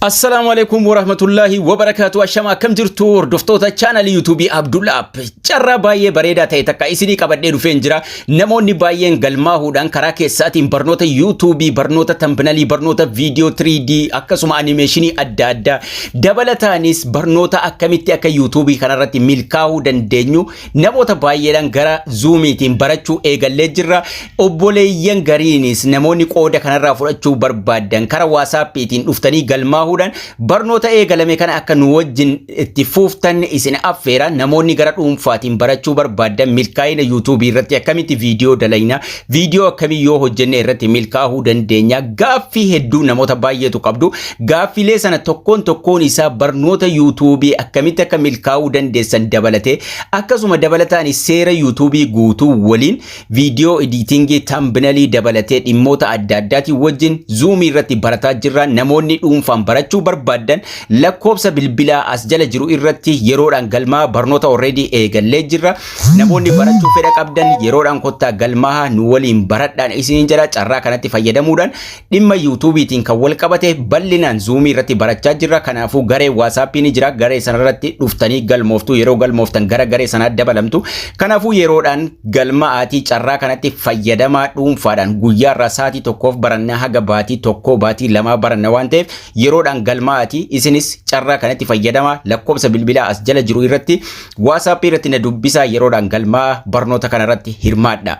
Assalamualaikum warahmatullahi wabarakatuh. Ashama kam jirtu hordoftoota channel YouTube Abdullaap. Carraa baay'ee bareedaa ta'e takka isinii qabadhee dhufeen jira. Namoonni baay'een galmaahuudhaan karaa keessaatiin barnoota YouTube, barnoota thumbnailii, barnoota video 3D akkasuma animationii adda addaa dabalataanis barnoota akkamitti akka YouTube kanarratti milkaa'uu dandeenyu namoota baay'eedhaan gara Zoomiitiin barachuu eegallee jirra. Obboleeyyan gariinis namoonni qooda kanarraa fudhachuu barbaadan karaa WhatsAppiitiin dhuftanii galmaahu barnoota eegalame kana akka nu wajjin itti fuuftan isin affeera. Namoonni gara dhuunfaatiin barachuu barbaadan milkaa'ina YouTube irratti akkamitti viidiyoo dalayna, viidiyoo akkamii yoo hojjenne irratti milkaa'uu dandeenya. Gaaffii hedduu namoota baay'eetu qabdu. Gaaffiilee sana tokkoon isaa barnoota YouTube akkamitti akka milkaa'uu dandeessan dabalatee akkasuma dabalataan seera YouTube guutuu waliin viidiyoo editingii, thumbnailii dabalatee dhimmoota adda addaatiin wajjin Zoom irratti barataa jirra. Namoonni dhuunfaan barachuu barbaadan lakkoofsa bilbilaa as jala jiru irratti yeroodhaan galmaa barnoota already eegallee jirra. Namoonni barachuu fedha qabdan yeroodhaan kottaa galmaa nu waliin baradhaan isin jala carraa kanatti fayyadamuudhaan dhimma YouTubeetiin kan wal qabate bal'inaan Zoom irratti barachaa jirra. Kanaafuu garee WhatsApp ni jira. Garee sanarratti dhuftanii galmooftu. Yeroo galmooftan gara garee sanaa dabalamtu. Kanaafuu yeroodhaan galmaatii carraa kanatti fayyadamaa dhuunfaadhaan guyyaarraa sa'aatii tokkoof barannaa haga baatii tokkoo baatii lamaa baranna waan ta'eef yeroodhaan galmaati isinis carraa kanatti fayyadama. Lakkoofsa bilbilaa as jala jiru irratti WhatsApp irratti na dubbisaa yeroodhaan galmaa barnoota kanarratti hirmaadha.